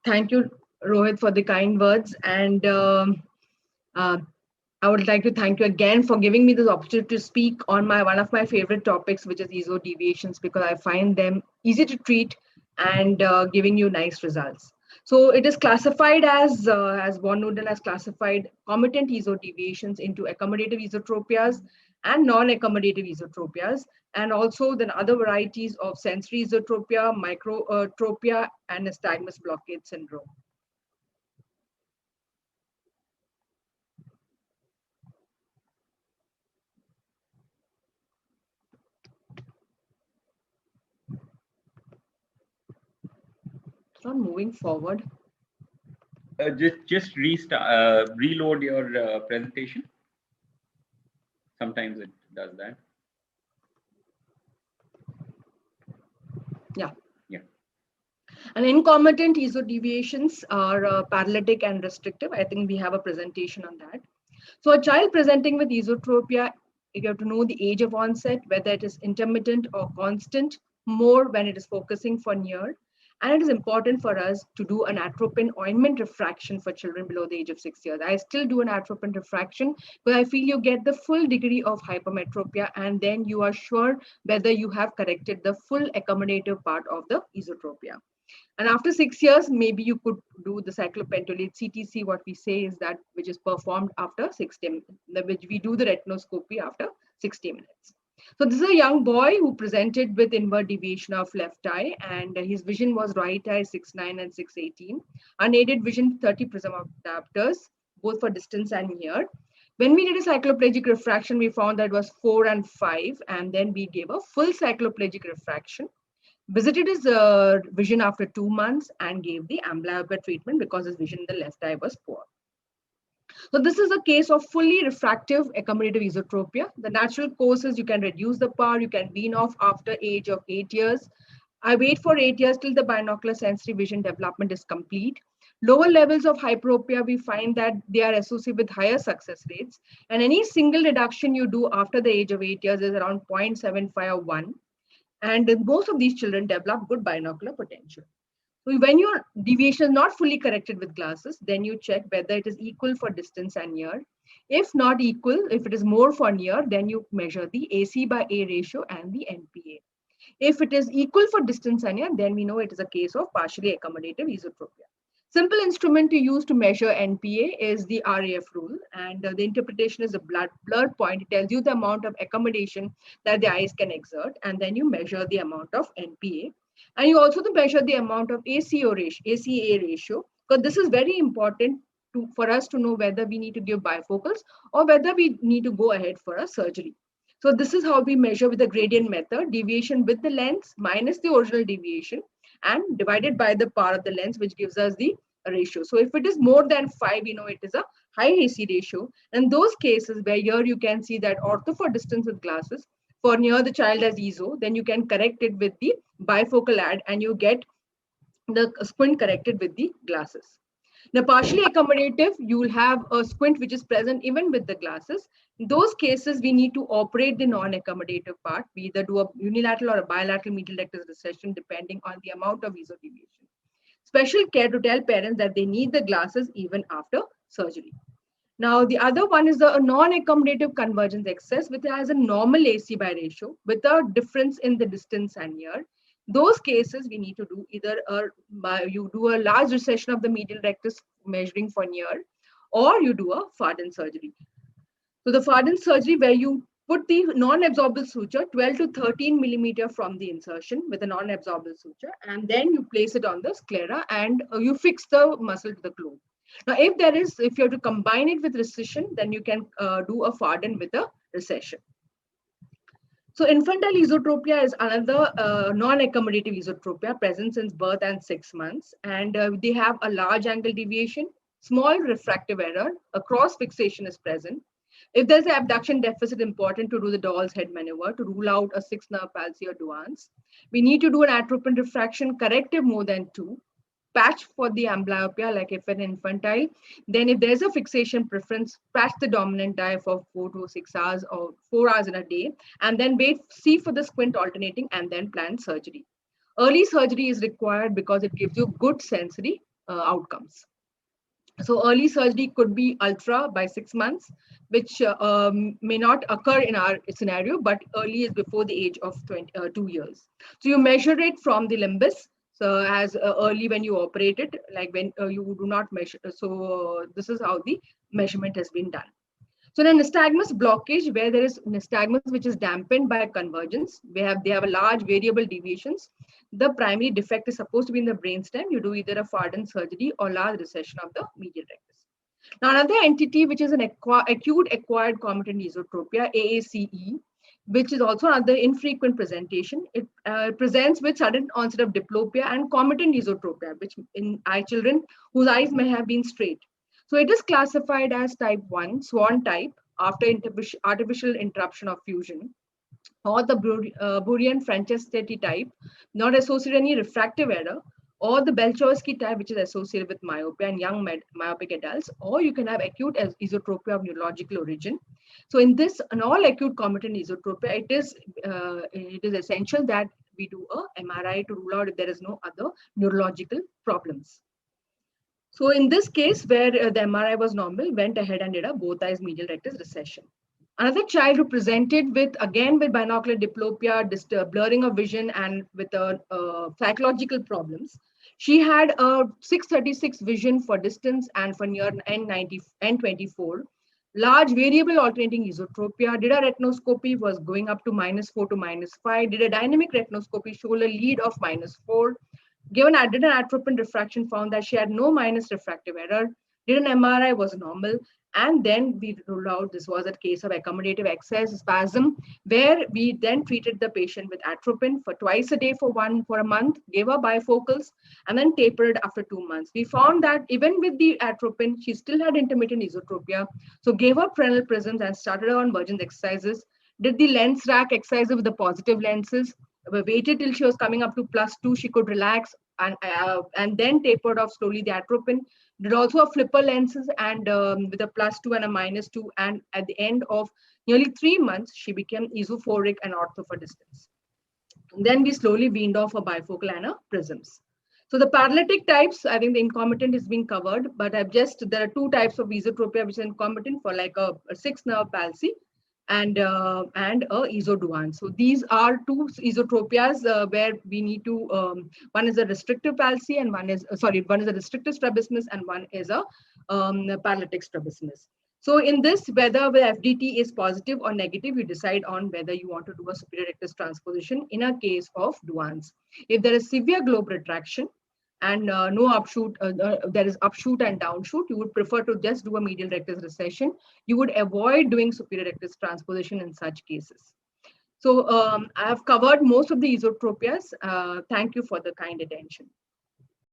Thank you, Rohit, for the kind words. And uh, I would like to thank you again for giving me this opportunity to speak on my one of my favorite topics, which is ESO deviations, because I find them easy to treat and giving you nice results. So it is classified as Von Noodle has classified comitant ESO deviations into accommodative esotropias and non-accommodative esotropias, and also then other varieties of sensory esotropia, microtropia, and nystagmus blockade syndrome. So moving forward. Just restart, reload your presentation. Sometimes it does that. Yeah. Yeah. And concomitant ESO deviations are paralytic and restrictive. I think we have a presentation on that. So a child presenting with esotropia, you have to know the age of onset, whether it is intermittent or constant, more when it is focusing for near. And it is important for us to do an atropine ointment refraction for children below the age of 6 years. I still do an atropine refraction, but I feel you get the full degree of hypermetropia, and then you are sure whether you have corrected the full accommodative part of the esotropia. And after 6 years, maybe you could do the cyclopentolate CTC. What we say is that which is performed after 60 minutes, which we do the retinoscopy after 60 minutes. So this is a young boy who presented with inward deviation of left eye, and his vision was right eye 6/9 and 6/18. Unaided vision 30 prism adapters, both for distance and near. When we did a cycloplegic refraction, we found that it was 4 and 5, and then we gave a full cycloplegic refraction, visited his vision after 2 months, and gave the amblyopia treatment because his vision in the left eye was poor. So this is a case of fully refractive accommodative esotropia. The natural course is you can reduce the power, you can wean off after age of 8 years. I wait for 8 years till the binocular sensory vision development is complete. Lower levels of hyperopia, we find that they are associated with higher success rates. And any single reduction you do after the age of 8 years is around 0.75 or 1. And most of these children develop good binocular potential. So when your deviation is not fully corrected with glasses, then you check whether it is equal for distance and near. If not equal, if it is more for near, then you measure the AC by A ratio and the NPA. If it is equal for distance and near, then we know it is a case of partially accommodative esotropia. Simple instrument to use to measure NPA is the RAF rule, and the interpretation is a blurred point. It tells you the amount of accommodation that the eyes can exert, and then you measure the amount of NPA. And you also to measure the amount of ACA ratio, because this is very important for us to know whether we need to give bifocals or whether we need to go ahead for a surgery. So this is how we measure with the gradient method, deviation with the lens minus the original deviation and divided by the power of the lens, which gives us the ratio. So if it is more than 5, we know it is a high AC ratio. And those cases where here you can see that ortho for distance with glasses, for near the child as ESO, then you can correct it with the bifocal add and you get the squint corrected with the glasses. Now, partially accommodative, you will have a squint which is present even with the glasses. In those cases, we need to operate the non-accommodative part. We either do a unilateral or a bilateral medial rectus recession depending on the amount of ESO deviation. Special care to tell parents that they need the glasses even after surgery. Now, the other one is the non-accommodative convergence excess, which has a normal AC by ratio with a difference in the distance and near. Those cases, we need to do either you do a large recession of the medial rectus measuring for near, or you do a Farden surgery. So the Farden surgery where you put the non-absorbable suture 12 to 13 millimeter from the insertion with a non-absorbable suture, and then you place it on the sclera and you fix the muscle to the globe. Now, if you have to combine it with recession, then you can do a Farden with a recession. So infantile esotropia is another non-accommodative esotropia present since birth and 6 months. And they have a large angle deviation, small refractive error, a cross fixation is present. If there's an abduction deficit, important to do the doll's head maneuver to rule out a 6-nerve palsy or Duane's. We need to do an atropine refraction corrective more than 2. Patch for the amblyopia, like if an infantile. Then if there's a fixation preference, patch the dominant eye for 4 to 6 hours or 4 hours in a day, and then see for the squint alternating and then plan surgery. Early surgery is required because it gives you good sensory outcomes. So early surgery could be ultra by 6 months, which may not occur in our scenario, but early is before the age of 2 years. So you measure it from the limbus. So as early when you operate it, like when you do not measure. So this is how the measurement has been done. So in a nystagmus blockage, where there is nystagmus which is dampened by convergence, they have a large variable deviations. The primary defect is supposed to be in the brainstem. You do either a Farden surgery or large recession of the medial rectus. Now another entity which is an acute acquired comitant esotropia, AACE, which is also another infrequent presentation. It presents with sudden onset of diplopia and comitant esotropia, which in eye children whose eyes may have been straight. So it is classified as type 1, Swan type, after artificial interruption of fusion, or the Burian-Franceschetti type, not associated with any refractive error, or the Belchowski type, which is associated with myopia in young myopic adults, or you can have acute esotropia of neurological origin. So in this, an all acute comitant esotropia, it is essential that we do a MRI to rule out if there is no other neurological problems. So in this case, where the MRI was normal, went ahead and did a both eyes medial rectus recession. Another child who presented with, again, with binocular diplopia, blurring of vision, and with psychological problems. She had a 636 vision for distance and for near N90, N24. Large variable alternating esotropia, did a retinoscopy, was going up to -4 to -5, did a dynamic retinoscopy, showed a lead of -4. Given did an atropine refraction, found that she had no minus refractive error, did an MRI, was normal, and then we ruled out this was a case of accommodative excess spasm, where we then treated the patient with atropine for twice a day for a month, gave her bifocals, and then tapered after 2 months. We found that even with the atropine, she still had intermittent esotropia, so gave her Fresnel prisms and started her on Virgin's exercises, did the lens rack exercises with the positive lenses, waited till she was coming up to +2, she could relax, and then tapered off slowly the atropine. Did also a flipper lenses and with a +2 and a -2, and at the end of nearly 3 months, she became esophoric and ortho for distance. And then we slowly weaned off a bifocal and a prisms. So the paralytic types, I think the incomitant is being covered, but there are 2 types of esotropia which is incomitant for like a 6 nerve palsy and a esoduan. So these are 2 esotropias where we need to, one is a restrictive palsy and one is a restrictive strabismus and one is a paralytic strabismus. So in this, whether the FDT is positive or negative, you decide on whether you want to do a superior rectus transposition in a case of Duans. If there is severe globe retraction, and no upshoot, there is upshoot and downshoot, you would prefer to just do a medial rectus recession. You would avoid doing superior rectus transposition in such cases. So I have covered most of the esotropias. Thank you for the kind attention.